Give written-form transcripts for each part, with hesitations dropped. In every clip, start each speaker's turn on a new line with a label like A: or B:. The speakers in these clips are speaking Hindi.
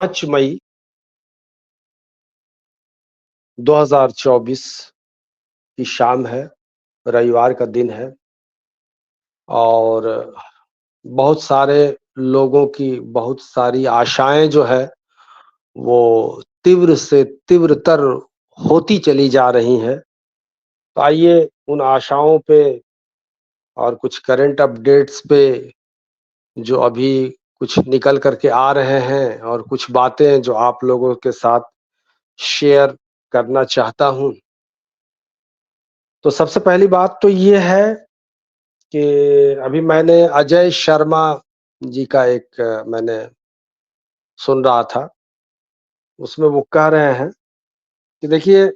A: 5 मई 2024 की शाम है, रविवार का दिन है और बहुत सारे लोगों की बहुत सारी आशाएं जो है वो तीव्र से तीव्रतर होती चली जा रही हैं। तो आइए उन आशाओं पे और कुछ करंट अपडेट्स पे जो अभी कुछ निकल कर के आ रहे हैं और कुछ बातें जो आप लोगों के साथ शेयर करना चाहता हूं। तो सबसे पहली बात तो ये है कि अभी मैंने अजय शर्मा जी का एक मैंने सुन रहा था। उसमें वो कह रहे हैं कि देखिए,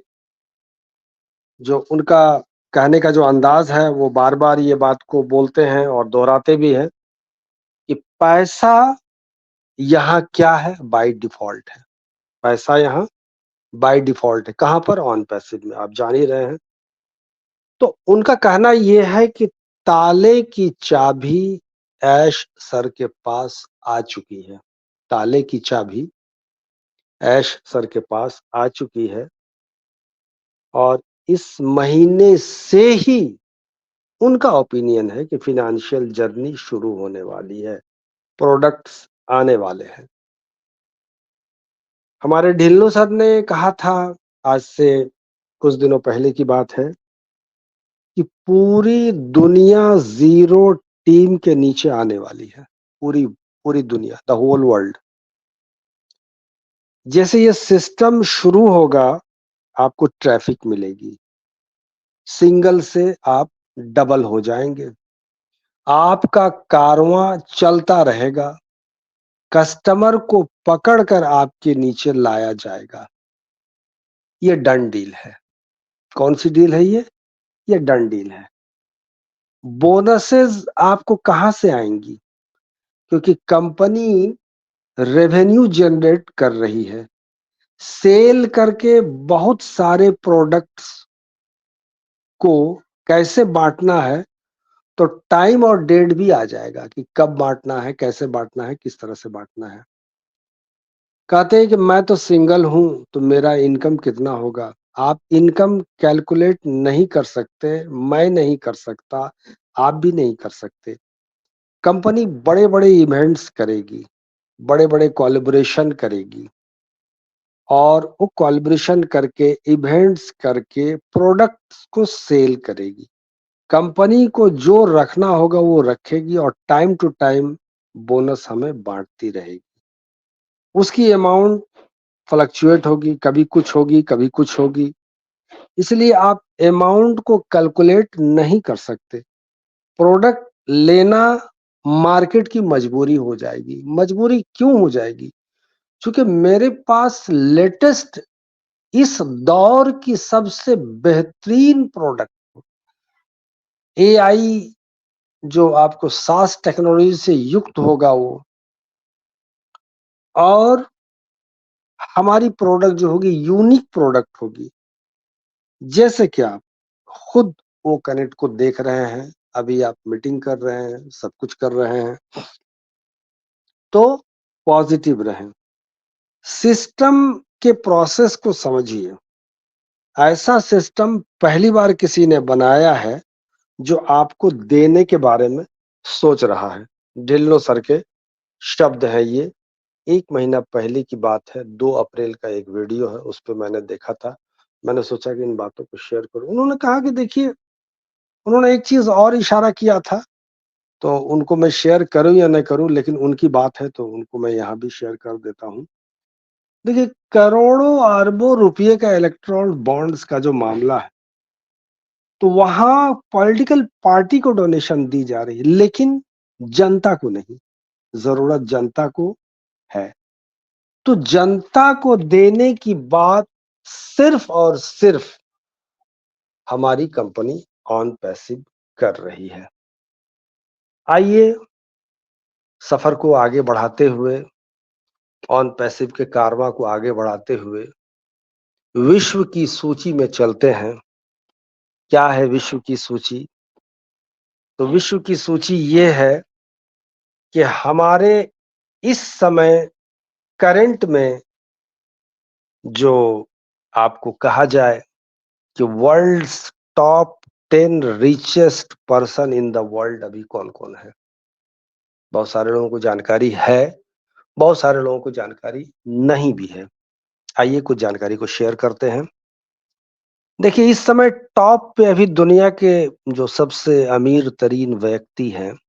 A: जो उनका कहने का जो अंदाज है वो बार-बार ये बात को बोलते हैं और दोहराते भी हैं कि पैसा यहाँ क्या है? बाय डिफ़ॉल्ट है। पैसा यहाँ बाय डिफ़ॉल्ट है। कहाँ पर? ऑन पैसिव में, आप जान ही रहे हैं। तो उनका कहना ये है कि ताले की चाबी ऐश सर के पास आ चुकी है। ताले की चाबी ऐश सर के पास आ चुकी है और इस महीने से ही उनका ओपिनियन है कि फ़ाइनेंशियल जर्नी शुरू होने वाली है, प्रोडक्ट्स आने वाले हैं। हमारे ढिल्लों सर ने कहा था, आज से कुछ दिनों पहले की बात है, कि पूरी दुनिया ज़ीरो टीम के नीचे आने वाली है। पूरी पूरी दुनिया, द होल वर्ल्ड। जैसे ये सिस्टम शुरू होगा, आपको ट्रैफिक मिलेगी। सिंगल से आप डबल हो जाएंगे। आपका कारवां चलता रहेगा। कस्टमर को पकड़कर आपके नीचे लाया जाएगा। ये डन डील है। कौन सी डील है ये? ये डन डील है। बोनसेस आपको कहां से आएंगी? क्योंकि कंपनी रेवेन्यू जनरेट कर रही है। सेल करके बहुत सारे प्रोडक्ट्स को कैसे बांटना है, तो टाइम और डेट भी आ जाएगा कि कब बांटना है, कैसे बांटना है, किस तरह से बांटना है। कहते हैं कि मैं तो सिंगल हूं तो मेरा इनकम कितना होगा। आप इनकम कैलकुलेट नहीं कर सकते, मैं नहीं कर सकता, आप भी नहीं कर सकते। कंपनी बड़े बड़े इवेंट्स करेगी, बड़े बड़े कोलैबोरेशन करेगी और वो कोलैबोरेशन करके इवेंट्स करके प्रोडक्ट्स को सेल करेगी। कंपनी को जो रखना होगा वो रखेगी और टाइम टू टाइम बोनस हमें बांटती रहेगी। उसकी अमाउंट फ्लक्चुएट होगी, कभी कुछ होगी, कभी कुछ होगी। इसलिए आप अमाउंट को कैलकुलेट नहीं कर सकते। प्रोडक्ट लेना मार्केट की मजबूरी हो जाएगी। मजबूरी क्यों हो जाएगी? क्योंकि मेरे पास लेटेस्ट इस दौर की सबसे बेहतरीन प्रोडक्ट एआई, जो आपको सास टेक्नोलॉजी से युक्त होगा वो, और हमारी प्रोडक्ट जो होगी यूनिक प्रोडक्ट होगी। जैसे कि आप खुद वो कनेक्ट को देख रहे हैं, अभी आप मीटिंग कर रहे हैं, सब कुछ कर रहे हैं, तो पॉजिटिव रहें। सिस्टम के प्रोसेस को समझिए। ऐसा सिस्टम पहली बार किसी ने बनाया है जो आपको देने के बारे में सोच रहा है। ढिल्लो सर के शब्द है ये। 1 महीना पहले की बात है, 2 अप्रैल का एक वीडियो है, उस पे मैंने देखा था। मैंने सोचा कि इन बातों को शेयर करूँ। उन्होंने कहा कि देखिए, उन्होंने एक चीज़ और इशारा किया था, तो उनको मैं शेयर करूँ या नहीं करूँ, लेकिन उनकी बात है तो उनको मैं यहाँ भी शेयर कर देता हूँ। देखिए, करोड़ों अरबों रुपये का इलेक्टोरल बॉन्ड्स का जो मामला है, तो वहाँ पॉलिटिकल पार्टी को डोनेशन दी जा रही है, लेकिन जनता को नहीं। ज़रूरत जनता को है। तो जनता को देने की बात सिर्फ और सिर्फ हमारी कंपनी ऑन पैसिव कर रही है। आइए सफर को आगे बढ़ाते हुए, ऑन पैसिव के कारवां को आगे बढ़ाते हुए विश्व की सूची में चलते हैं। क्या है विश्व की सूची? तो विश्व की सूची ये है कि हमारे इस समय करंट में जो आपको कहा जाए कि world's top 10 richest person in the world अभी कौन-कौन है? बहुत सारे लोगों को जानकारी है, बहुत सारे लोगों को जानकारी नहीं भी है। आइए कुछ जानकारी को शेयर करते हैं। देखिए, इस समय टॉप पे अभी दुनिया के जो सबसे अमीर तरीन व्यक्ति हैं,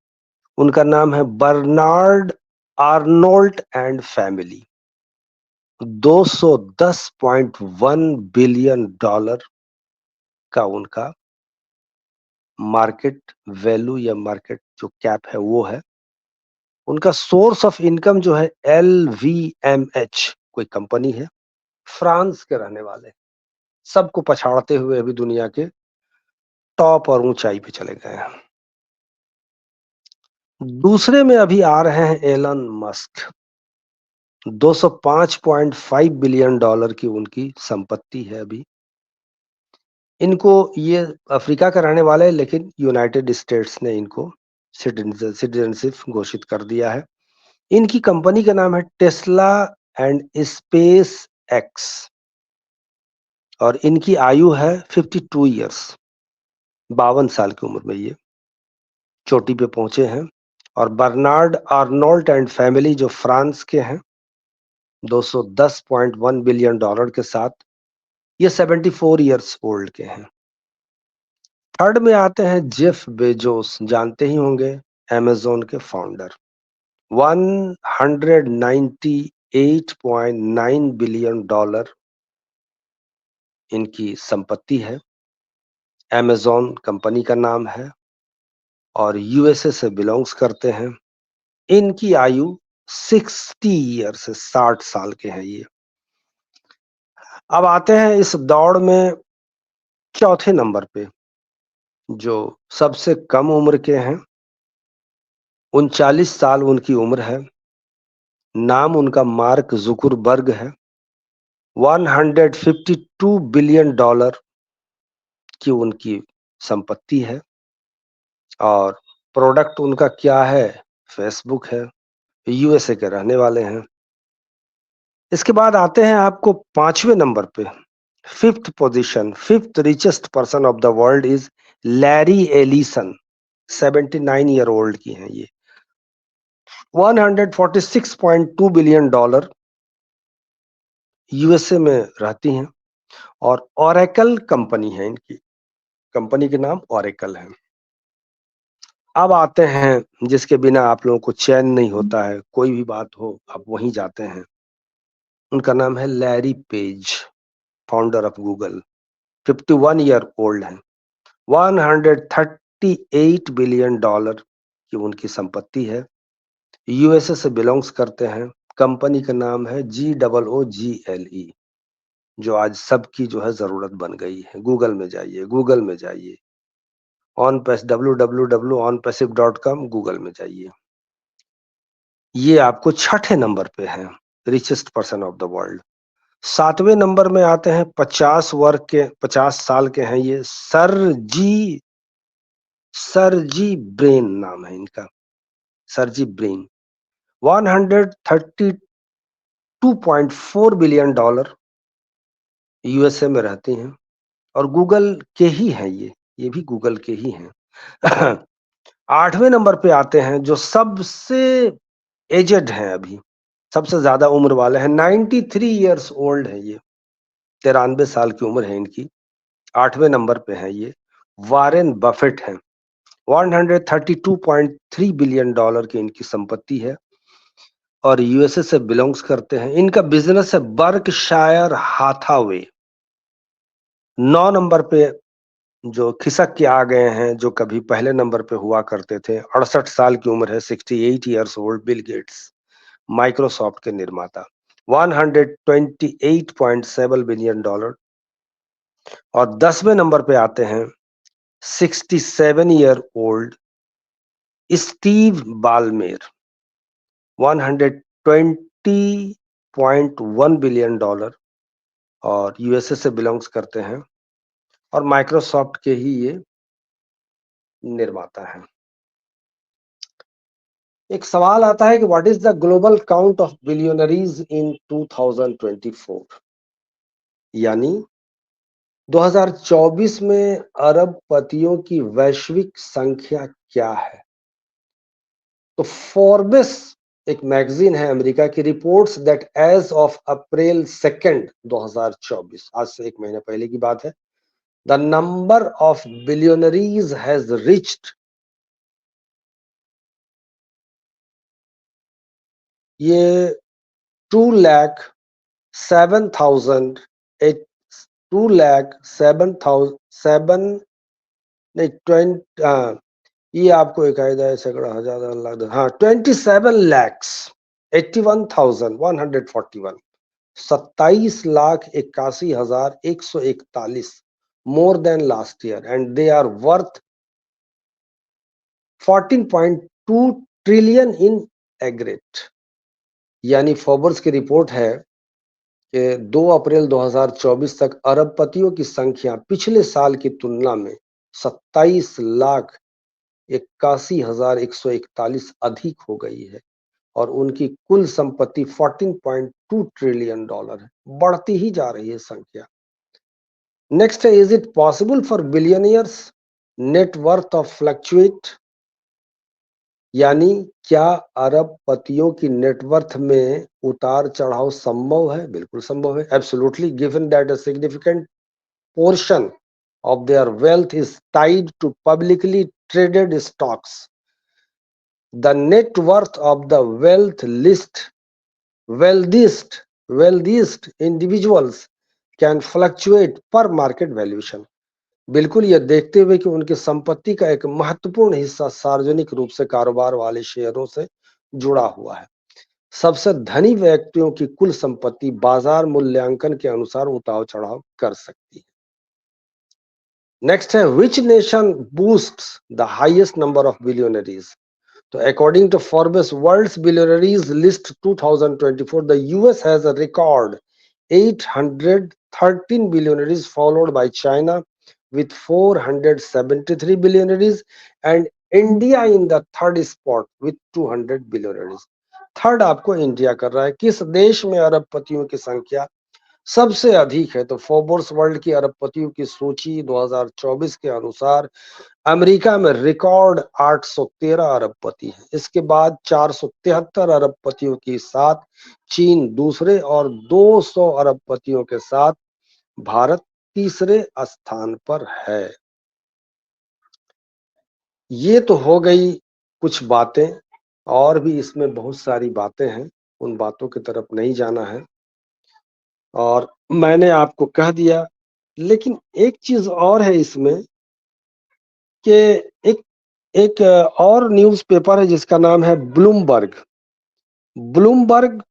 A: उनका नाम है Bernard Arnault and family. 210.1 billion dollar का उनका मार्केट वैल्यू या मार्केट जो कैप है वो है। उनका सोर्स ऑफ इनकम जो है एलवीएमएच कोई कंपनी है, फ्रांस के रहने वाले, सबको पछाड़ते हुए अभी दुनिया के टॉप और ऊंचाई पे चले गए हैं। दूसरे में अभी आ रहे हैं एलन मस्क। 205.5 बिलियन डॉलर की उनकी संपत्ति है अभी। इनको ये अफ्रीका का रहने वाले हैं, लेकिन यूनाइटेड स्टेट्स ने इनको सिटीजनशिप घोषित कर दिया है। इनकी कंपनी का नाम है टेस्ला एंड स्पेस एक्स और इनकी आयु है 52 ईयर्स। 52 साल की उम्र में ये चोटी पे पहुंचे हैं। और बर्नार्ड आर्नोल्ट एंड फैमिली जो फ्रांस के हैं, 210.1 बिलियन डॉलर के साथ ये 74 ईयर्स ओल्ड के हैं। थर्ड में आते हैं जेफ बेजोस, जानते ही होंगे, अमेज़न के फाउंडर। 198.9 बिलियन डॉलर इनकी संपत्ति है। अमेज़न कंपनी का नाम है और यूएसए से बिलोंग्स करते हैं। इनकी आयु 60 ईयर से 60 साल के हैं ये। अब आते हैं इस दौड़ में चौथे नंबर पे, जो सबसे कम उम्र के हैं। 39 साल उनकी उम्र है। नाम उनका मार्क जुकरबर्ग है। 152 बिलियन डॉलर की उनकी संपत्ति है और प्रोडक्ट उनका क्या है? फेसबुक है। यूएसए के रहने वाले हैं। इसके बाद आते हैं आपको पांचवें नंबर पे, fifth position, fifth richest person of the world is Larry Ellison. 79 year old की हैं ये। 146.2 बिलियन डॉलर यूएसए में रहती हैं और ओरेकल कंपनी है इनकी। कंपनी के नाम ओरेकल है। अब आते हैं जिसके बिना आप लोगों को चैन नहीं होता है, कोई भी बात हो आप वहीं जाते हैं। उनका नाम है Larry page, founder of Google. 51 year old है। 138 बिलियन डॉलर की उनकी संपत्ति है। यूएसए से बिलोंग्स करते हैं। कंपनी का नाम है GOOGLE, जो आज सबकी जो है जरूरत बन गई है। गूगल में जाइए, गूगल में जाइए, ऑन पैस www.onpassive.com, गूगल में जाइए। ये आपको छठे नंबर पे है richest person of the world. सातवें नंबर में आते हैं 50 साल के हैं ये, सरजी ब्रेन नाम है इनका, सरजी ब्रेन। 132.4 बिलियन डॉलर यूएसए में रहती हैं और गूगल के ही हैं ये भी गूगल के ही हैं। आठवें नंबर पे आते हैं जो सबसे एजेड हैं अभी, सबसे ज्यादा उम्र वाले हैं। 93 ईयर्स ओल्ड है ये। 93 साल की उम्र है इनकी। आठवें नंबर पे है ये, वारेन बफेट हैं। 132.3 बिलियन डॉलर की इनकी संपत्ति है और यूएसए से बिलोंग्स करते हैं। इनका बिजनेस है बर्कशायर हाथावे। 9 नंबर पे जो खिसक के आ गए हैं, जो कभी पहले नंबर पे हुआ करते थे, 68 साल की उम्र है, 68 years old, Bill Gates, Microsoft के निर्माता। 128.7 बिलियन डॉलर। और 10वें नंबर पे आते हैं 67 year old Steve Ballmer. 120.1 billion dollar और यूएसए से बिलोंग्स करते हैं और माइक्रोसॉफ्ट के ही ये निर्माता हैं। एक सवाल आता है कि what is the global count of billionaires in 2024, यानी 2024 में अरबपतियों की वैश्विक संख्या क्या है। तो फोर्ब्स एक मैगजीन है अमेरिका की, reports that as of April 2 2024, आज से एक महीने पहले की बात है, the number of billionaires has reached, ये 2,07,000 2,07,007 नहीं 20, ये आपको इकायदा सैकड़ा हजार लाख, हाँ 27,81,141, 27,81,141 more than last year, and they are worth 14.2 trillion इन एग्रेट। यानी फोर्ब्स की रिपोर्ट है कि 2 अप्रैल 2024 तक अरबपतियों की संख्या पिछले साल की तुलना में 27,81,141 अधिक हो गई है और उनकी कुल संपत्ति 14.2 ट्रिलियन डॉलर है, बढ़ती ही जा रही है संख्या। नेक्स्ट है, is it possible for billionaires net worth of fluctuate, यानी क्या अरबपतियों की नेटवर्थ में उतार चढ़ाव संभव है? बिल्कुल संभव है, absolutely, given that a significant portion of their wealth is tied to publicly traded stocks. The net worth of the wealthiest individuals can fluctuate per market valuation. बिल्कुल, यह देखते हुए कि उनकी संपत्ति का एक महत्वपूर्ण हिस्सा सार्वजनिक रूप से कारोबार वाले शेयरों से जुड़ा हुआ है, सबसे धनी व्यक्तियों की कुल संपत्ति बाजार मूल्यांकन के अनुसार उतार चढ़ाव कर सकती है। नेक्स्ट है, which nation boosts the highest number of billionaires. तो according to Forbes world's billionaires list 2024, the US has a record 813 billionaires, followed by China with 473 billionaires, and India in the third spot with 200 billionaires. Third आपको इंडिया कर रहा है। किस देश में अरबपतियों की संख्या सबसे अधिक है? तो फोर्ब्स वर्ल्ड की अरबपतियों की सूची 2024 के अनुसार अमेरिका में रिकॉर्ड 813 अरबपति हैं। इसके बाद 473 अरबपतियों के साथ चीन दूसरे और 200 अरबपतियों के साथ भारत तीसरे स्थान पर है। ये तो हो गई कुछ बातें, और भी इसमें बहुत सारी बातें हैं, उन बातों की तरफ नहीं जाना है और मैंने आपको कह दिया। लेकिन एक चीज और है इसमें कि एक एक और न्यूज़पेपर है जिसका नाम है ब्लूमबर्ग। ब्लूमबर्ग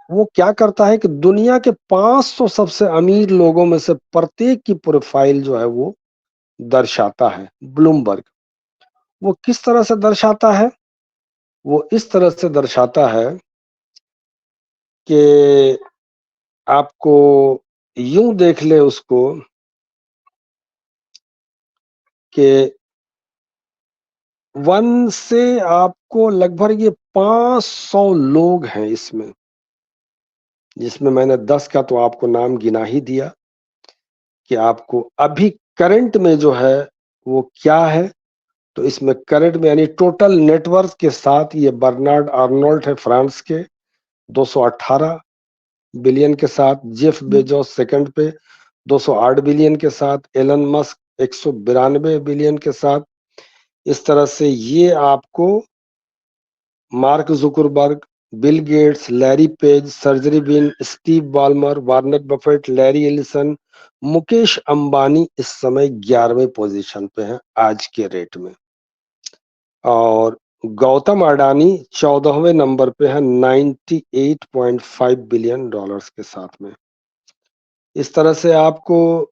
A: वो क्या करता है कि दुनिया के 500 सबसे अमीर लोगों में से प्रत्येक की प्रोफाइल जो है वो दर्शाता है। ब्लूमबर्ग वो किस तरह से दर्शाता है? वो इस तरह से दर्शाता है कि आपको यूं देख ले उसको कि 1 से आपको लगभग ये 500 लोग हैं इसमें, जिसमें मैंने 10 का तो आपको नाम गिना ही दिया कि आपको अभी करंट में जो है वो क्या है। तो इसमें करंट में यानी टोटल नेटवर्थ के साथ ये बर्नार्ड आर्नोल्ट है फ्रांस के 218 बिलियन के साथ, जेफ बेजोस सेकंड पे 208 बिलियन के साथ, एलन मस्क 192 बिलियन के साथ। इस तरह से ये आपको Mark Zuckerberg, Bill Gates, Larry Page, Sergey Brin, Steve Ballmer, Warren Buffett, Larry Ellison, Mukesh Ambani इस समय 11वें पोजीशन पे हैं आज के रेट में, और गौतम अडानी 14वें नंबर पे है 98.5 बिलियन डॉलर्स के साथ में। इस तरह से आपको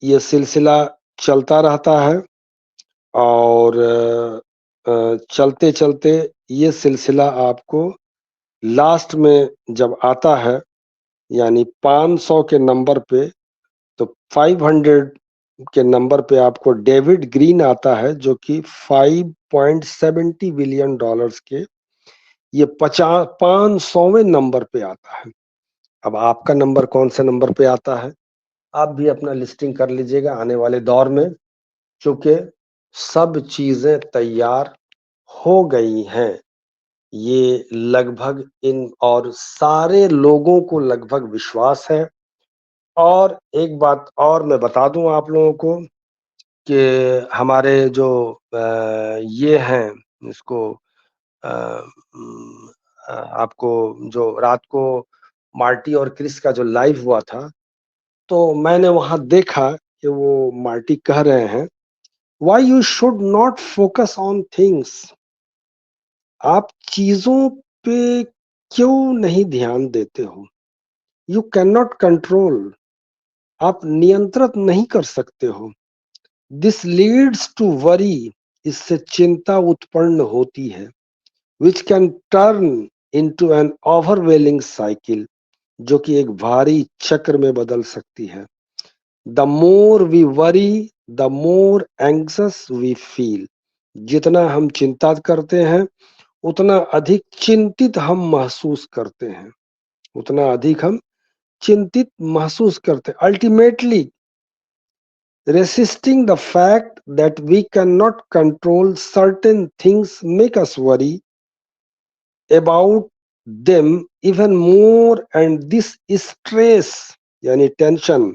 A: ये सिलसिला चलता रहता है और चलते चलते ये सिलसिला आपको लास्ट में जब आता है यानी 500 के नंबर पे, तो 500 के नंबर पे आपको डेविड ग्रीन आता है, जो कि 5.70 बिलियन डॉलर्स के ये 500वें नंबर पे आता है। अब आपका नंबर कौन से नंबर पे आता है, आप भी अपना लिस्टिंग कर लीजिएगा आने वाले दौर में, क्योंकि सब चीजें तैयार हो गई हैं। ये लगभग इन और सारे लोगों को लगभग विश्वास है। और एक बात और मैं बता दूं आप लोगों को कि हमारे जो ये हैं, इसको आपको जो रात को मार्टी और क्रिस का जो लाइव हुआ था, तो मैंने वहां देखा कि वो मार्टी कह रहे हैं, why you should not focus on things. आप चीजों पे क्यों नहीं ध्यान देते हो? यू कैन नॉट कंट्रोल, आप नियंत्रित नहीं कर सकते हो। दिस लीड्स टू वरी, इससे चिंता उत्पन्न होती है, which can turn into an overwhelming cycle, जो कि एक भारी चक्र में बदल सकती है। The more we worry, the more anxious we feel. जितना हम चिंता करते हैं, उतना अधिक चिंतित हम महसूस करते हैं, उतना अधिक हम चिंतित महसूस करते हैं। Ultimately resisting the fact that we cannot control certain things make us worry about them even more, and this stress यानी tension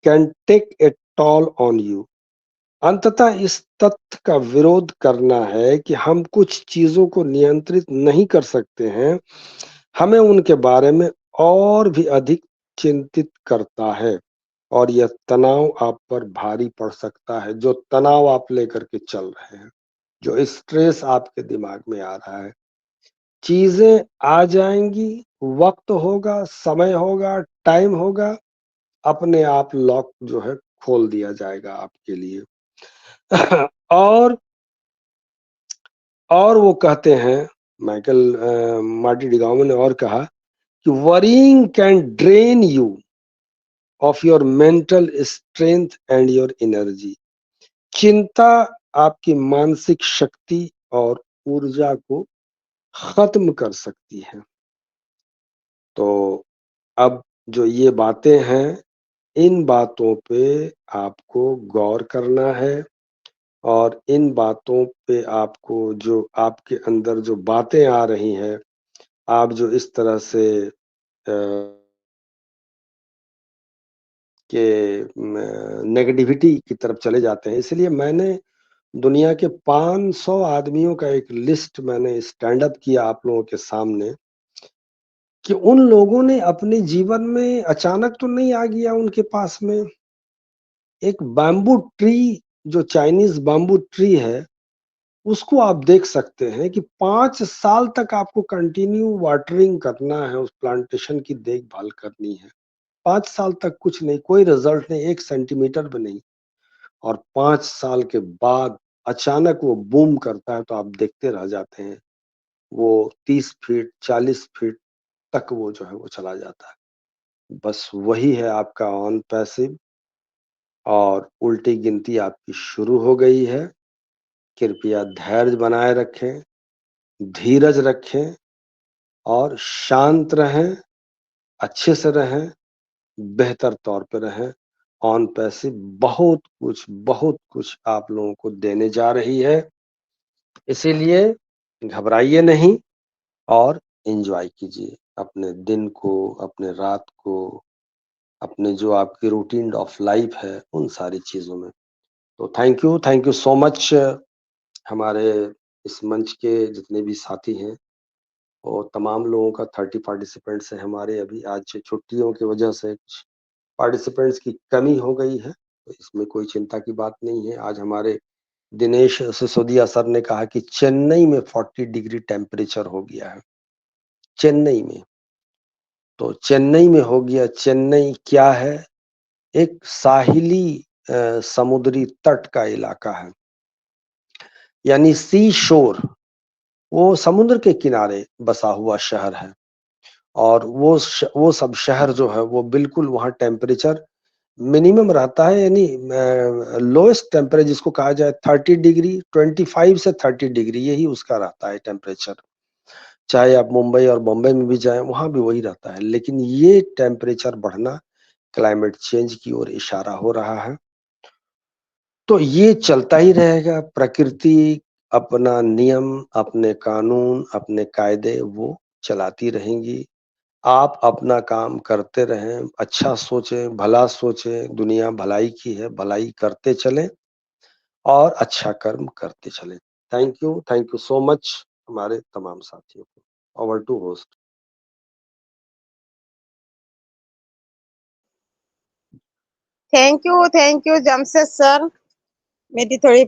A: can take a toll on you। अंततः इस तथ्य का विरोध करना है कि हम कुछ चीजों को नियंत्रित नहीं कर सकते हैं, हमें उनके बारे में और भी अधिक चिंतित करता है, और यह तनाव आप पर भारी पड़ सकता है। जो तनाव आप लेकर के चल रहे हैं, जो स्ट्रेस आपके दिमाग में आ रहा है, चीजें आ जाएंगी, वक्त होगा, समय होगा, टाइम होगा, अपने आप लॉक जो है खोल दिया जाएगा आपके लिए। और वो कहते हैं, माइकल मार्टी डिगाओ ने और कहा कि worrying can drain you of your mental strength and your energy. चिंता आपकी मानसिक शक्ति और ऊर्जा को खत्म कर सकती है। तो अब जो ये बातें हैं, इन बातों पे आपको गौर करना है, और इन बातों पे आपको जो आपके अंदर जो बातें आ रही हैं, आप जो इस तरह से के नेगेटिविटी की तरफ चले जाते हैं। इसलिए मैंने दुनिया के 500 आदमियों का एक लिस्ट मैंने स्टैंड अप किया आप लोगों के सामने, कि उन लोगों ने अपने जीवन में अचानक तो नहीं आ गया उनके पास में एक बैम्बू ट्री, जो चाइनीज बैम्बू ट्री है, उसको आप देख सकते हैं कि 5 साल तक आपको कंटिन्यू वाटरिंग करना है, उस प्लांटेशन की देखभाल करनी है। 5 साल तक कुछ नहीं, कोई रिजल्ट नहीं, 1 सेंटीमीटर भी नहीं, और 5 साल के बाद अचानक वो बूम करता है, तो आप देखते रह जाते हैं। वो 30 फीट 40 फीट तक वो जो है वो चला जाता है। बस वही है आपका ऑन पैसिव, और उल्टी गिनती आपकी शुरू हो गई है। कृपया धैर्य बनाए रखें, धीरज रखें, और शांत रहें, अच्छे से रहें, बेहतर तौर पे रहें। ऑन पैसिव बहुत कुछ आप लोगों को देने जा रही है, इसीलिए घबराइए नहीं, और एंजॉय कीजिए अपने दिन को, अपने रात को, अपने जो आपकी रूटीन ऑफ लाइफ है, उन सारी चीजों में। तो थैंक यू सो मच। हमारे इस मंच के जितने भी साथी हैं, और तमाम लोगों का 30 पार्टिसिपेंट्स हैं हमारे। अभी आज छुट्टियों की वजह से कुछ पार्टिसिपेंट्स की कमी हो गई है, तो इसमें कोई चिंता की बात नहीं है। आज हमारे दिनेश सिसोदिया सर ने कहा कि चेन्नई में 40 डिग्री टेम्परेचर हो गया है, चेन्नई में। तो चेन्नई में हो गया, चेन्नई क्या है? एक साहिली समुद्री तट का इलाका है, यानी सी शोर। वो समुद्र के किनारे बसा हुआ शहर है, और वो सब शहर जो है वो बिल्कुल वहाँ टेम्परेचर मिनिमम रहता है, यानी लोएस्ट टेम्परेचर जिसको कहा जाए 30 डिग्री, 25 से 30 डिग्री यही उसका रहता है टेम्परेचर। चाहे आप मुंबई और बॉम्बे में भी जाएं, वहां भी वही रहता है। लेकिन ये टेम्परेचर बढ़ना क्लाइमेट चेंज की ओर इशारा हो रहा है। तो ये चलता ही रहेगा। प्रकृति अपना नियम, अपने कानून, अपने कायदे वो चलाती रहेंगी। आप अपना काम करते रहें, अच्छा सोचें, भला सोचें, दुनिया भलाई की है, भलाई करते चलें और अच्छा कर्म करते चलें। थैंक यू सो मच हमारे तमाम साथियों को। Over to host.
B: Thank you Jamshed sir. मेरी थोड़ी